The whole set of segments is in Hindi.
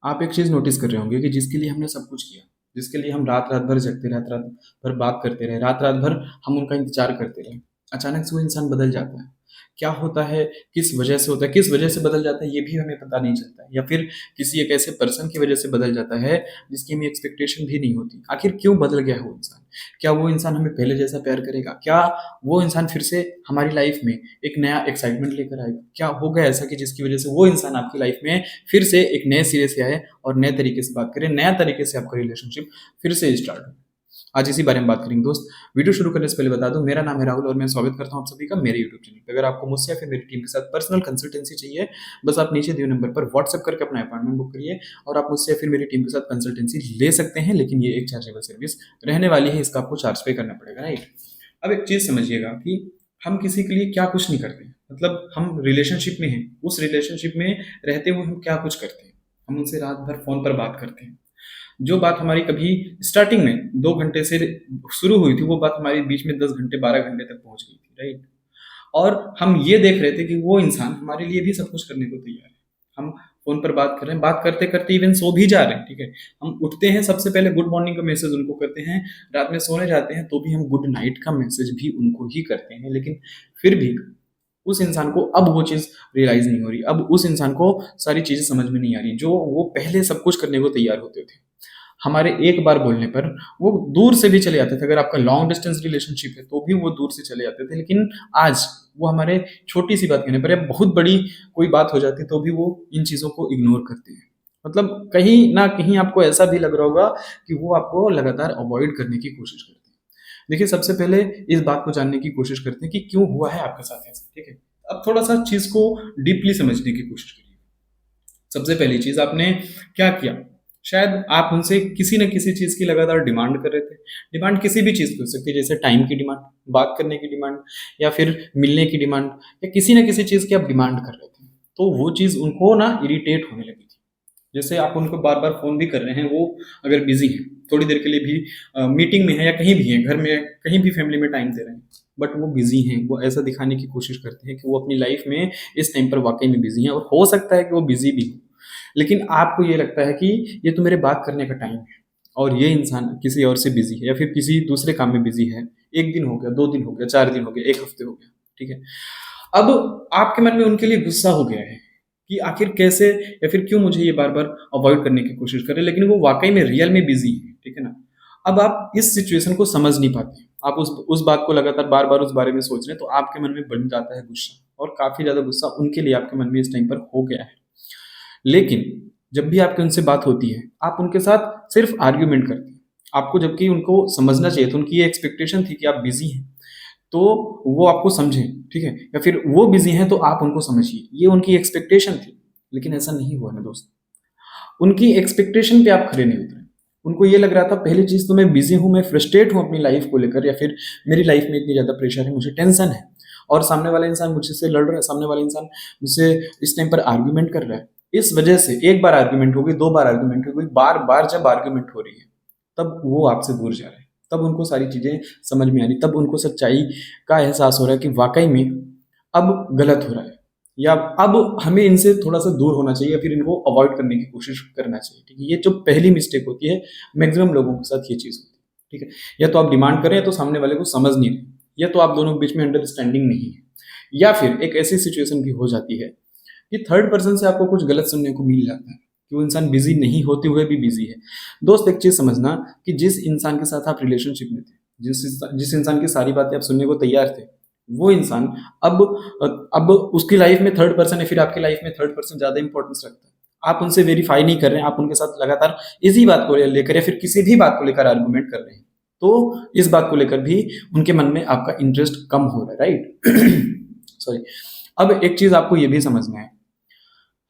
आप एक चीज़ नोटिस कर रहे होंगे कि जिसके लिए हमने सब कुछ किया, जिसके लिए हम रात-रात भर जगते रहे, रात-रात भर बात करते रहे, रात-रात भर हम उनका इंतज़ार करते रहे, अचानक से वो इंसान बदल जाता है। क्या होता है, किस वजह से होता है, किस वजह से बदल जाता है, ये भी हमें पता नहीं चलता है या फिर किसी एक ऐसे पर्सन की वजह से बदल जाता है, जिसकी हमें एक्सपेक्टेशन भी नहीं होती। आखिर क्यों बदल गया है वो इंसान? क्या वो इंसान हमें पहले जैसा प्यार करेगा? क्या वो इंसान फिर से हमारी लाइफ़ में एक नया एक्साइटमेंट लेकर आएगा? क्या होगा ऐसा कि जिसकी वजह से वो इंसान आपकी लाइफ़ में फिर से एक नए सिरे से आए और नए तरीके से बात करें, नया तरीके से आपका रिलेशनशिप फिर से स्टार्ट हो। आज इसी बारे में बात करेंगे दोस्त। वीडियो शुरू करने से पहले बता दूं, मेरा नाम है राहुल और मैं स्वागत करता हूं आप सभी का मेरे यूट्यूब चैनल पे। अगर आपको मुझसे या फिर मेरी टीम के साथ पर्सनल कंसल्टेंसी चाहिए, बस आप नीचे दिए नंबर पर व्हाट्सएप करके अपना अपॉइंटमेंट बुक करिए और आप मुझसे या फिर मेरी टीम के साथ कंसल्टेंसी ले सकते हैं, लेकिन ये एक चार्जेबल सर्विस रहने वाली है, इसका आपको चार्ज पे करना पड़ेगा, राइट? अब एक चीज़ समझिएगा कि हम किसी के लिए क्या कुछ नहीं करते, मतलब हम रिलेशनशिप में हैं, उस रिलेशनशिप में रहते हुए हम क्या कुछ करते हैं। हम उनसे रात भर फ़ोन पर बात करते हैं। जो बात हमारी कभी स्टार्टिंग में 2 घंटे से शुरू हुई थी, वो बात हमारी बीच में 10 घंटे, 12 घंटे तक पहुँच गई थी, राइट? और हम ये देख रहे थे कि वो इंसान हमारे लिए भी सब कुछ करने को तैयार है। हम फ़ोन पर बात कर रहे हैं, बात करते-करते इवन सो भी जा रहे हैं, ठीक है? हम उठते हैं, सबसे पहले गुड मॉर्निंग का मैसेज उनको करते हैं, रात में सोने जाते हैं तो भी हम गुड नाइट का मैसेज भी उनको ही करते हैं। लेकिन फिर भी उस इंसान को अब वो चीज़ रियलाइज़ नहीं हो रही, अब उस इंसान को सारी चीज़ें समझ में नहीं आ रही, जो वो पहले सब कुछ करने को तैयार होते थे। हमारे एक बार बोलने पर वो दूर से भी चले जाते थे। अगर आपका लॉन्ग डिस्टेंस रिलेशनशिप है तो भी वो दूर से चले जाते थे। लेकिन आज वो हमारे छोटी-सी बात कहने पर या बहुत बड़ी कोई बात हो जाती है तो भी वो इन चीज़ों को इग्नोर करते हैं। मतलब कहीं न कहीं आपको ऐसा भी लग रहा होगा कि वो आपको लगातार अवॉइड करने की कोशिश करते हैं। देखिए, सबसे पहले इस बात को जानने की कोशिश करते हैं कि क्यों हुआ है आपके साथ ऐसा, ठीक है? अब थोड़ा-सा चीज़ को डीपली समझने की कोशिश करिए। सबसे पहली चीज़, आपने क्या किया? शायद आप उनसे किसी न किसी चीज़ की लगातार डिमांड कर रहे थे। डिमांड किसी भी चीज़ की हो सकती है, जैसे टाइम की डिमांड, बात करने की डिमांड या फिर मिलने की डिमांड या किसी न किसी चीज़ की आप डिमांड कर रहे थे। तो वो चीज़ उनको ना इरिटेट होने लगी थी। जैसे आप उनको बार-बार फ़ोन भी कर रहे हैं, वो अगर बिज़ी हैं, थोड़ी देर के लिए भी मीटिंग में हैं या कहीं भी हैं, घर में, कहीं भी फैमिली में टाइम दे रहे हैं, बट वो बिज़ी हैं। वो ऐसा दिखाने की कोशिश करते हैं कि वो अपनी लाइफ़ में इस टाइम पर वाक़ई में बिज़ी हैं और हो सकता है कि वो बिज़ी भी हों। लेकिन आपको ये लगता है कि ये तो मेरे बात करने का टाइम है और ये इंसान किसी और से बिज़ी है या फिर किसी दूसरे काम में बिज़ी है। 1 दिन हो गया, 2 दिन हो गया, 4 दिन हो गया, 1 हफ़्ते हो गया, ठीक है? अब आपके मन में उनके लिए गुस्सा हो गया है कि आखिर कैसे या फिर क्यों मुझे ये बार-बार अवॉइड करने की कोशिश कर रहे हैं, लेकिन वो वाक़ई में रियल में बिज़ी हैं, ठीक है ना? अब आप इस सिचुएशन को समझ नहीं पाते। आप उस बात को लगातार बार-बार उस बारे में सोच रहे हैं, तो आपके मन में बन जाता है गुस्सा और काफ़ी ज़्यादा गुस्सा उनके लिए आपके मन में इस टाइम पर हो गया है। लेकिन जब भी आपकी उनसे बात होती है, आप उनके साथ सिर्फ़ आर्ग्यूमेंट करते हैं। आपको, जबकि उनको समझना चाहिए था, उनकी ये एक्सपेक्टेशन थी कि आप बिज़ी हैं, तो वो आपको समझें, ठीक है? या फिर वो बिज़ी हैं तो आप उनको समझिए, ये उनकी एक्सपेक्टेशन थी। लेकिन ऐसा नहीं हुआ ना दोस्त। उनकी एक्सपेक्टेशन पे आप खरे नहीं उतरे। उनको ये लग रहा था, पहली चीज़ तो मैं बिज़ी हूँ, मैं फ्रस्ट्रेट हूँ अपनी लाइफ़ को लेकर या फिर मेरी लाइफ़ में इतनी ज़्यादा प्रेशर है, मुझे टेंशन है और सामने वाला इंसान मुझसे लड़ रहा है, सामने वाला इंसान मुझसे इस टाइम पर आर्गुमेंट कर रहा है। इस वजह से एक बार आर्गुमेंट हो गई, 2 बार आर्गुमेंट हो गई, बार-बार जब आर्गुमेंट हो रही है, तब वो आपसे दूर जा रहे हैं। तब उनको सारी चीज़ें समझ में आ रही, तब उनको सच्चाई का एहसास हो रहा है कि वाक़ई में अब गलत हो रहा है या अब हमें इनसे थोड़ा-सा दूर होना चाहिए या फिर इनको अवॉइड करने की कोशिश करना चाहिए, ठीक है? ये जो पहली मिस्टेक होती है, मैक्सिमम लोगों के साथ ये चीज़ होती है, ठीक है? या तो आप डिमांड कर रहे हैं, तो सामने वाले को समझ नहीं रहे, या तो आप दोनों के बीच में अंडरस्टैंडिंग नहीं है, या फिर एक ऐसी सिचुएशन भी हो जाती है कि थर्ड पर्सन से आपको कुछ गलत सुनने को मिल जाता है कि वो इंसान बिज़ी नहीं होते हुए भी बिज़ी है। दोस्त, एक चीज़ समझना कि जिस इंसान के साथ आप रिलेशनशिप में थे, जिस इंसान की सारी बातें आप सुनने को तैयार थे, वो इंसान अब अब उसकी लाइफ में थर्ड पर्सन है, फिर आपकी लाइफ में थर्ड पर्सन ज़्यादा इंपॉर्टेंस रखता है। आप उनसे वेरीफाई नहीं कर रहे हैं, आप उनके साथ लगातार इसी बात को लेकर या फिर किसी भी बात को लेकर आर्गुमेंट कर रहे हैं। तो इस बात को लेकर भी उनके मन में आपका इंटरेस्ट कम हो रहा है, राइट? सॉरी। अब एक चीज़ आपको ये भी समझना है,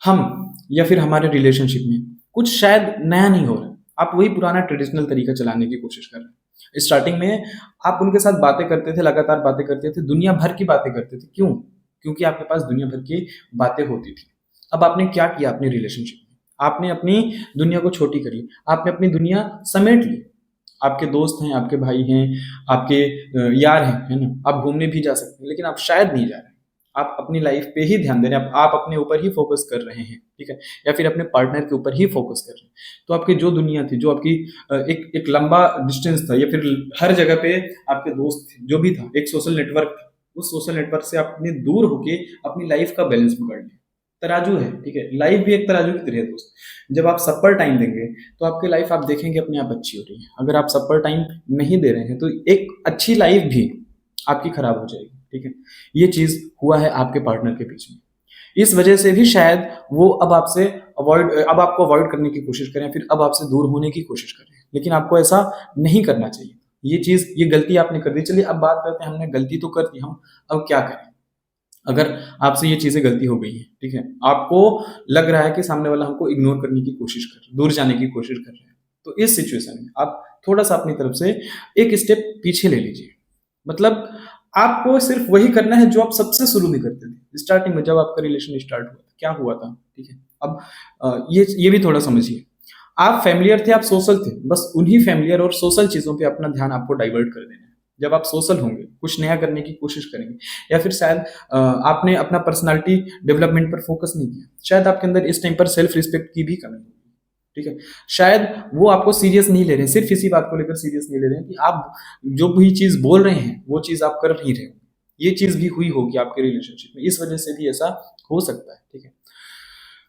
हम या फिर हमारे रिलेशनशिप में कुछ शायद नया नहीं हो रहा है। आप वही पुराना ट्रेडिशनल तरीका चलाने की कोशिश कर रहे हैं। स्टार्टिंग में आप उनके साथ बातें करते थे, लगातार बातें करते थे, दुनिया भर की बातें करते थे। क्यों? क्योंकि आपके पास दुनिया भर की बातें होती थी। अब आपने क्या किया अपनी रिलेशनशिप में? आपने अपनी दुनिया को छोटी कर ली। आपने अपनी दुनिया समेट ली। आपके दोस्त हैं, आपके भाई हैं, आपके यार हैं, है ना? आप घूमने भी जा सकते हैं, लेकिन आप शायद नहीं जा रहे हैं। आप अपनी लाइफ पे ही ध्यान दे रहे हैं, आप अपने ऊपर ही फोकस कर रहे हैं, ठीक है, या फिर अपने पार्टनर के ऊपर ही फोकस कर रहे हैं, तो आपकी जो दुनिया थी, जो आपकी एक लंबा डिस्टेंस था, या फिर हर जगह पे आपके दोस्त थे, जो भी था, एक सोशल नेटवर्क था, उस सोशल नेटवर्क से आपने दूर होके अपनी लाइफ का बैलेंस बिगाड़ लिया। तराजू है, ठीक है, लाइफ भी एक तराजू की तरह है दोस्त। जब आप सब पर टाइम देंगे तो आपकी लाइफ आप देखेंगे अपने आप अच्छी हो रही है। अगर आप सब पर टाइम नहीं दे रहे हैं तो एक अच्छी लाइफ भी आपकी खराब हो जाएगी, ठीक है। ये चीज हुआ है आपके पार्टनर के बीच में, इस वजह से भी शायद वो अब आपको अवॉइड करने की कोशिश करें, फिर अब आपसे दूर होने की कोशिश करें, लेकिन आपको ऐसा नहीं करना चाहिए। ये गलती आपने कर दी। चलिए अब बात करते हैं, हमने गलती तो कर दी, हम अब क्या करें। अगर आपसे ये चीजें गलती हो गई है, ठीक है, आपको लग रहा है कि सामने वाला हमको इग्नोर करने की कोशिश कर रहा है, दूर जाने की कोशिश कर रहे हैं, तो इस सिचुएशन में आप थोड़ा सा अपनी तरफ से एक स्टेप पीछे ले लीजिए। मतलब आपको सिर्फ वही करना है जो आप सबसे शुरू में करते थे, स्टार्टिंग में जब आपका रिलेशन स्टार्ट हुआ था, क्या हुआ था, ठीक है। अब ये भी थोड़ा समझिए। आप फैमिलियर थे, आप सोशल थे, बस उन्हीं फैमिलियर और सोशल चीजों पे अपना ध्यान आपको डाइवर्ट कर देना है। जब आप सोशल होंगे, कुछ नया करने की कोशिश करेंगे, या फिर शायद आपने अपना पर्सनालिटी डेवलपमेंट पर फोकस नहीं किया, शायद आपके अंदर इस टाइम पर सेल्फ रिस्पेक्ट की भी कमी है, ठीक है। शायद वो आपको सीरियस नहीं ले रहे हैं, सिर्फ इसी बात को लेकर सीरियस नहीं ले रहे हैं कि आप जो भी चीज बोल रहे हैं वो चीज आप कर नहीं रहे हो। ये चीज भी हुई होगी आपके रिलेशनशिप में, इस वजह से भी ऐसा हो सकता है, ठीक है।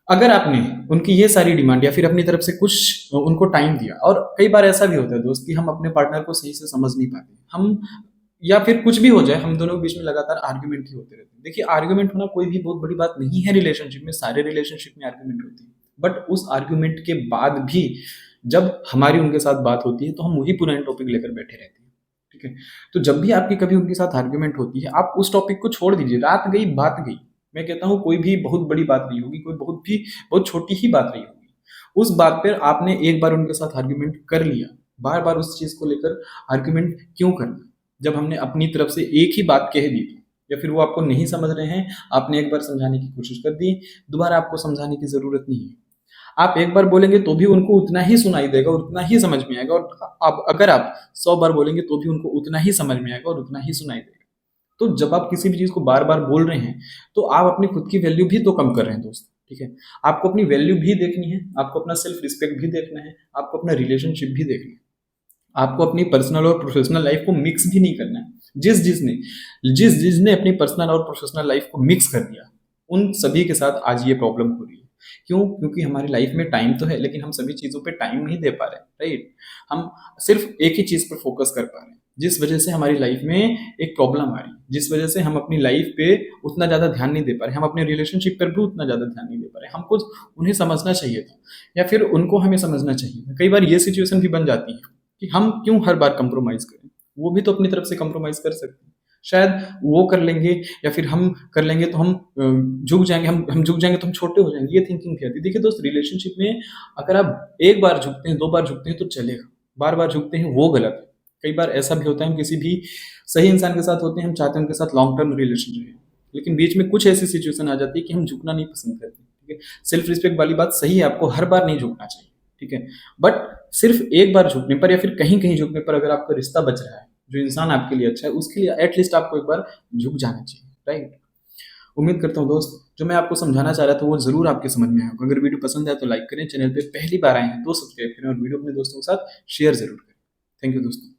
अगर आपने उनकी ये सारी डिमांड या फिर अपनी तरफ से कुछ उनको टाइम दिया, और कई बार ऐसा भी होता है दोस्त कि हम अपने पार्टनर को सही से समझ नहीं पाते, हम या फिर कुछ भी हो जाए, हम दोनों के बीच में लगातार आर्ग्यूमेंट ही होते रहते हैं। देखिए, आर्ग्यूमेंट होना कोई भी बहुत बड़ी बात नहीं है रिलेशनशिप में, सारे रिलेशनशिप में आर्ग्यूमेंट होती है, बट उस आर्ग्यूमेंट के बाद भी जब हमारी उनके साथ बात होती है तो हम वही पुराने टॉपिक लेकर बैठे रहते हैं, ठीक है। तो जब भी आपकी कभी उनके साथ आर्ग्यूमेंट होती है, आप उस टॉपिक को छोड़ दीजिए, रात गई बात गई। मैं कहता हूँ कोई भी बहुत बड़ी बात नहीं होगी, कोई बहुत छोटी ही बात नहीं होगी। उस बात पर आपने एक बार उनके साथ आर्ग्यूमेंट कर लिया, बार बार उस चीज को लेकर आर्ग्यूमेंट क्यों करना, जब हमने अपनी तरफ से एक ही बात कह दी थी, या फिर वो आपको नहीं समझ रहे हैं, आपने एक बार समझाने की कोशिश कर दी, दोबारा आपको समझाने की जरूरत नहीं है। आप एक बार बोलेंगे तो भी उनको उतना ही सुनाई देगा और उतना ही समझ में आएगा, और अब अगर आप 100 बार बोलेंगे तो भी उनको उतना ही समझ में आएगा और उतना ही सुनाई देगा। तो जब आप किसी भी चीज को बार बार बोल रहे हैं तो आप अपनी खुद की वैल्यू भी तो कम कर रहे हैं दोस्त, ठीक है। आपको अपनी वैल्यू भी देखनी है, आपको अपना सेल्फ रिस्पेक्ट भी देखना है, आपको अपना रिलेशनशिप भी देखना है, आपको अपनी पर्सनल और प्रोफेशनल लाइफ को मिक्स भी नहीं करना है। जिसने अपनी पर्सनल और प्रोफेशनल लाइफ को मिक्स कर दिया, उन सभी के साथ आज ये प्रॉब्लम हो रही है। क्यों? क्योंकि हमारी लाइफ में टाइम तो है, लेकिन हम सभी चीजों पे टाइम नहीं दे पा रहे, राइट। हम सिर्फ एक ही चीज पर फोकस कर पा रहे हैं, जिस वजह से हमारी लाइफ में एक प्रॉब्लम आ रही है, जिस वजह से हम अपनी लाइफ पे उतना ज्यादा ध्यान नहीं दे पा रहे, हम अपने रिलेशनशिप पर भी उतना ज्यादा ध्यान नहीं दे पा रहे। हमको उन्हें समझना चाहिए था, या फिर उनको हमें समझना चाहिए था। कई बार ये सिचुएशन भी बन जाती है कि हम क्यों हर बार कंप्रोमाइज करें, वो भी तो अपनी तरफ से कंप्रोमाइज कर सकते हैं। शायद वो कर लेंगे या फिर हम कर लेंगे तो हम झुक जाएंगे, हम झुक जाएंगे तो हम छोटे हो जाएंगे, ये थिंकिंग भी आती है। देखिए दोस्त, रिलेशनशिप में अगर आप एक बार झुकते हैं, 2 बार झुकते हैं तो चलेगा, बार बार झुकते हैं वो गलत है। कई बार ऐसा भी होता है, हम किसी भी सही इंसान के साथ होते हैं, हम चाहते हैं उनके साथ लॉन्ग टर्म रिलेशन रहे, लेकिन बीच में कुछ ऐसी सिचुएशन आ जाती है कि हम झुकना नहीं पसंद करते, ठीक है। सेल्फ रिस्पेक्ट वाली बात सही है, आपको हर बार नहीं झुकना चाहिए, ठीक है, बट सिर्फ एक बार झुकने पर या फिर कहीं कहीं झुकने पर अगर आपका रिश्ता बच रहा है, जो इंसान आपके लिए अच्छा है, उसके लिए एटलीस्ट आपको एक बार झुक जाना चाहिए, राइट। उम्मीद करता हूँ दोस्त, जो मैं आपको समझाना चाह रहा था वो जरूर आपके समझ में आया होगा। अगर वीडियो पसंद आया तो लाइक करें, चैनल पे पहली बार आए हैं तो सब्सक्राइब करें, और वीडियो अपने दोस्तों के साथ शेयर जरूर करें। थैंक यू दोस्तों।